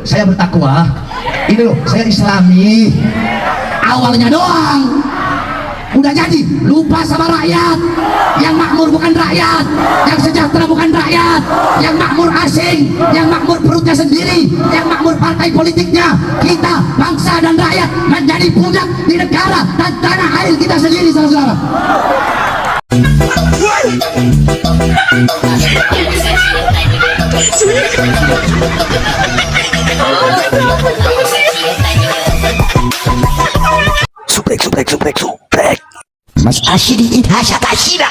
saya bertakwa, ini loh, saya Islami. Awalnya doang, udah jadi lupa sama rakyat. Yang makmur bukan rakyat, yang sejahtera bukan rakyat, yang makmur asing, yang makmur perutnya sendiri, yang makmur partai politiknya. Kita bangsa dan rakyat menjadi budak di negara dan tanah air kita sendiri, saudara-saudara. Subrek. Mas Ashidi Inhasha Tashida.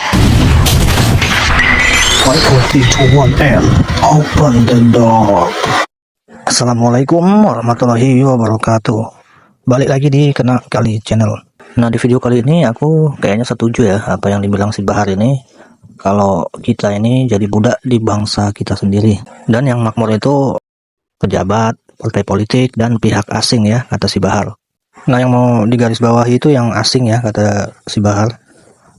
542 Open the door. Assalamualaikum warahmatullahi wabarakatuh. Balik lagi di Kena Kali Channel. Nah, di video kali ini aku kayaknya setuju ya apa yang dibilang si Bahar ini, kalau kita ini jadi budak di bangsa kita sendiri, dan yang makmur itu pejabat, partai politik, dan pihak asing ya, kata si Bahar. Nah, yang mau digarisbawahi itu yang asing ya, kata si Bahar.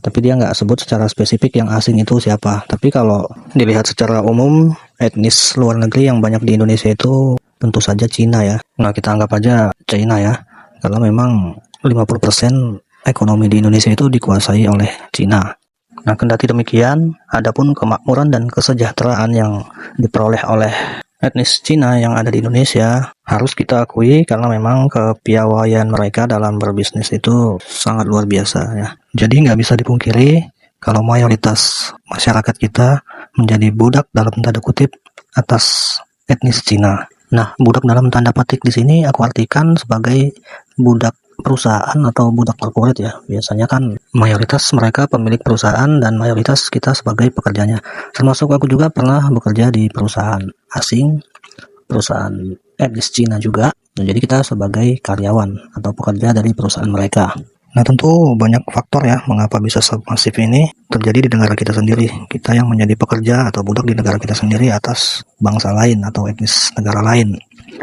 Tapi dia nggak sebut secara spesifik yang asing itu siapa. Tapi kalau dilihat secara umum, etnis luar negeri yang banyak di Indonesia itu tentu saja Cina ya. Nah, kita anggap aja China ya, karena memang 50% ekonomi di Indonesia itu dikuasai oleh Cina. Nah, kendati demikian, adapun kemakmuran dan kesejahteraan yang diperoleh oleh etnis Cina yang ada di Indonesia harus kita akui, karena memang kepiawaian mereka dalam berbisnis itu sangat luar biasa ya. Jadi nggak bisa dipungkiri kalau mayoritas masyarakat kita menjadi budak dalam tanda kutip atas etnis Cina. Nah, budak dalam tanda petik di sini aku artikan sebagai budak perusahaan atau budak korporat ya. Biasanya kan mayoritas mereka pemilik perusahaan dan mayoritas kita sebagai pekerjanya. Termasuk aku juga pernah bekerja di perusahaan asing, perusahaan etnis Cina juga. Nah, jadi kita sebagai karyawan atau pekerja dari perusahaan mereka. Nah, tentu banyak faktor ya mengapa bisa semasif ini terjadi di negara kita sendiri. Kita yang menjadi pekerja atau budak di negara kita sendiri atas bangsa lain atau etnis negara lain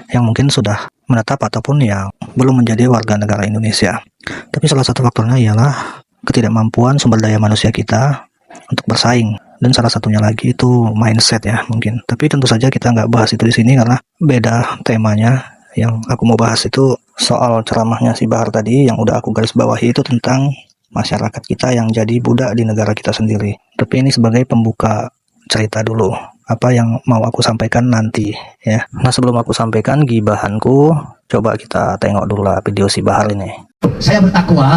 yang mungkin sudah menetap ataupun yang belum menjadi warga negara Indonesia. Tapi salah satu faktornya ialah ketidakmampuan sumber daya manusia kita untuk bersaing. Dan salah satunya lagi itu mindset ya mungkin. Tapi tentu saja kita nggak bahas itu di sini karena beda temanya. Yang aku mau bahas itu soal ceramahnya si Bahar tadi yang udah aku garis bawahi, itu tentang masyarakat kita yang jadi budak di negara kita sendiri. Tapi ini sebagai pembuka cerita dulu, apa yang mau aku sampaikan nanti ya. Nah, sebelum aku sampaikan gibahanku, coba kita tengok dulu lah video si Bahar ini. Saya bertakwa,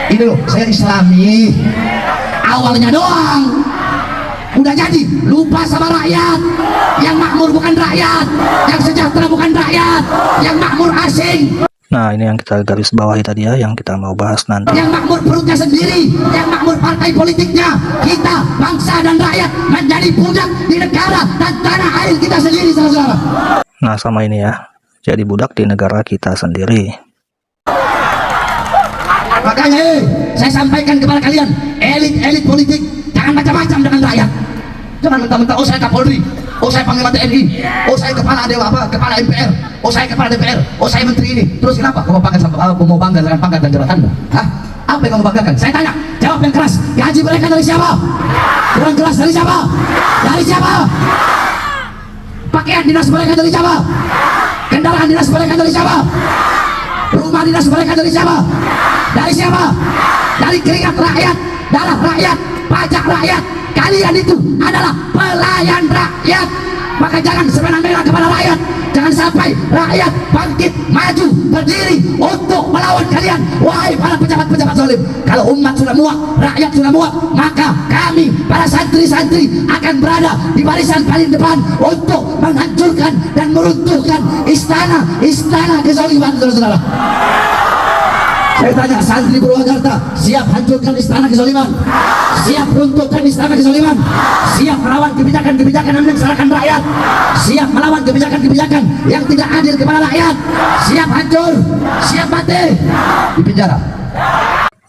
ini loh, saya Islami. Awalnya doang, udah jadi lupa sama rakyat. Yang makmur bukan rakyat, yang sejahtera bukan rakyat, yang makmur asing. Nah, ini yang kita garis bawahi tadi ya, yang kita mau bahas nanti. Yang makmur perutnya sendiri, yang makmur partai politiknya. Kita bangsa dan rakyat menjadi budak di negara dan tanah air kita sendiri, saudara-saudara. Nah, sama ini ya, jadi budak di negara kita sendiri. Makanya saya sampaikan kepada kalian, elit-elit politik, jangan macam-macam dengan rakyat. Jangan mentah-mentah, oh saya Kapolri, oh saya Panglima TNI, oh saya kepala MPR, oh saya kepala DPR, oh saya menteri ini. Terus kenapa kamu mau bangga dengan pangkat dan jabatanmu? Hah? Apa yang kamu banggakan? Saya tanya, jawab yang keras. Gaji mereka dari siapa? Kurang keras dari siapa? Dari siapa? Pakaian dinas mereka dari siapa? Kendaraan dinas mereka dari siapa? Rumah dinas mereka dari siapa? Dari siapa? Dari keringat rakyat, darah rakyat, pajak rakyat. Kalian itu adalah pelayan rakyat. Maka jangan semena-mena kepada rakyat. Jangan sampai rakyat bangkit, maju, berdiri untuk melawan kalian. Wahai para pejabat-pejabat zalim, kalau umat sudah muak, rakyat sudah muak, maka kami para santri-santri akan berada di barisan paling depan untuk menghancurkan dan meruntuhkan istana kezaliman, saudara-saudara. Saya tanya, santri Purwakarta siap hancurkan istana kezaliman? Siap runtuhkan istana kezaliman? Siap melawan kebijakan-kebijakan yang menyengsarakan rakyat? Siap melawan kebijakan-kebijakan yang tidak adil kepada rakyat? Siap hancur? Siap mati? Di penjara?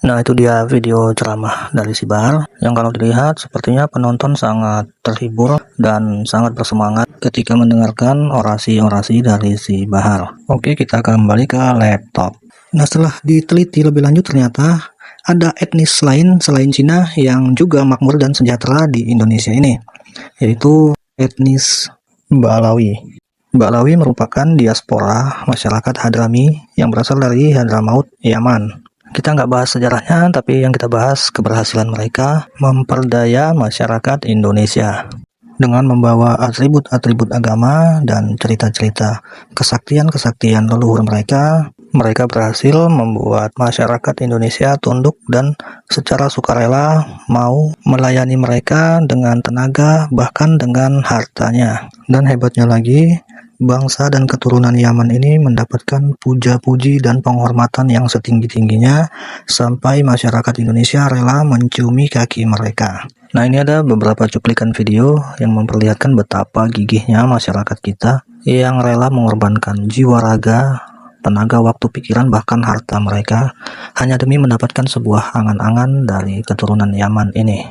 Nah, itu dia video ceramah dari si Bahar yang kalau dilihat sepertinya penonton sangat terhibur dan sangat bersemangat ketika mendengarkan orasi-orasi dari si Bahar. Oke, kita kembali ke laptop. Nah, setelah diteliti lebih lanjut ternyata ada etnis lain selain Cina yang juga makmur dan sejahtera di Indonesia ini, yaitu etnis Balawi. Ba'lawi merupakan diaspora masyarakat Hadrami yang berasal dari Hadramaut, Yaman. Kita nggak bahas sejarahnya, tapi yang kita bahas keberhasilan mereka memperdaya masyarakat Indonesia dengan membawa atribut-atribut agama dan cerita-cerita kesaktian-kesaktian leluhur mereka. Mereka berhasil membuat masyarakat Indonesia tunduk dan secara sukarela mau melayani mereka dengan tenaga, bahkan dengan hartanya. Dan hebatnya lagi, bangsa dan keturunan Yaman ini mendapatkan puja-puji dan penghormatan yang setinggi-tingginya sampai masyarakat Indonesia rela menciumi kaki mereka. Nah, ini ada beberapa cuplikan video yang memperlihatkan betapa gigihnya masyarakat kita yang rela mengorbankan jiwa raga, tenaga, waktu, pikiran, bahkan harta mereka hanya demi mendapatkan sebuah angan-angan dari keturunan Yaman ini.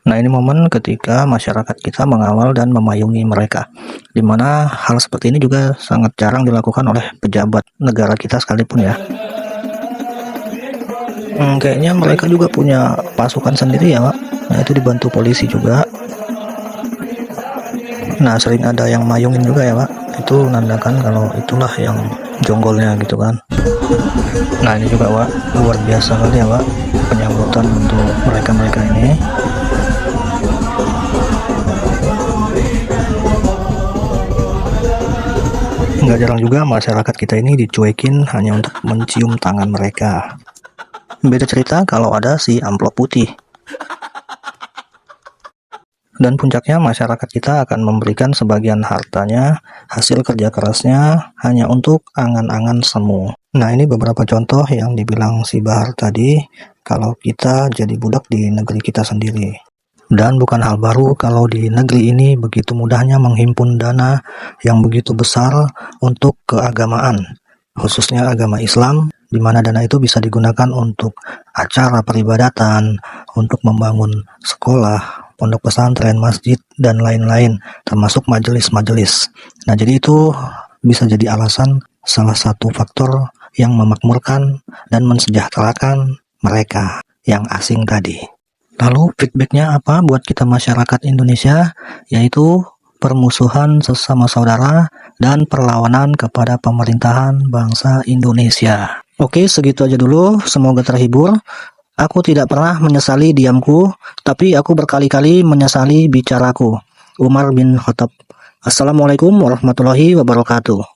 Nah, ini momen ketika masyarakat kita mengawal dan memayungi mereka, di mana hal seperti ini juga sangat jarang dilakukan oleh pejabat negara kita sekalipun ya. Kayaknya mereka juga punya pasukan sendiri ya Pak. Nah, itu dibantu polisi juga. Nah, sering ada yang mayungin juga ya Pak. Itu nandakan kalau itulah yang jonggolnya gitu kan. Nah, ini juga Pak, luar biasa kali ya Pak penyambutan untuk mereka-mereka ini. Nggak jarang juga masyarakat kita ini dicuekin hanya untuk mencium tangan mereka. Beda cerita kalau ada si amplop putih. Dan puncaknya masyarakat kita akan memberikan sebagian hartanya, hasil kerja kerasnya, hanya untuk angan-angan semu. Nah, ini beberapa contoh yang dibilang si Bahar tadi, kalau kita jadi budak di negeri kita sendiri. Dan bukan hal baru kalau di negeri ini begitu mudahnya menghimpun dana yang begitu besar untuk keagamaan, khususnya agama Islam, di mana dana itu bisa digunakan untuk acara peribadatan, untuk membangun sekolah, pondok pesantren, masjid, dan lain-lain, termasuk majelis-majelis. Nah, jadi itu bisa jadi alasan salah satu faktor yang memakmurkan dan mensejahterakan mereka yang asing tadi. Lalu feedbacknya apa buat kita masyarakat Indonesia? Yaitu permusuhan sesama saudara dan perlawanan kepada pemerintahan bangsa Indonesia. Oke, segitu aja dulu. Semoga terhibur. Aku tidak pernah menyesali diamku, tapi aku berkali-kali menyesali bicaraku. Umar bin Khattab. Assalamualaikum warahmatullahi wabarakatuh.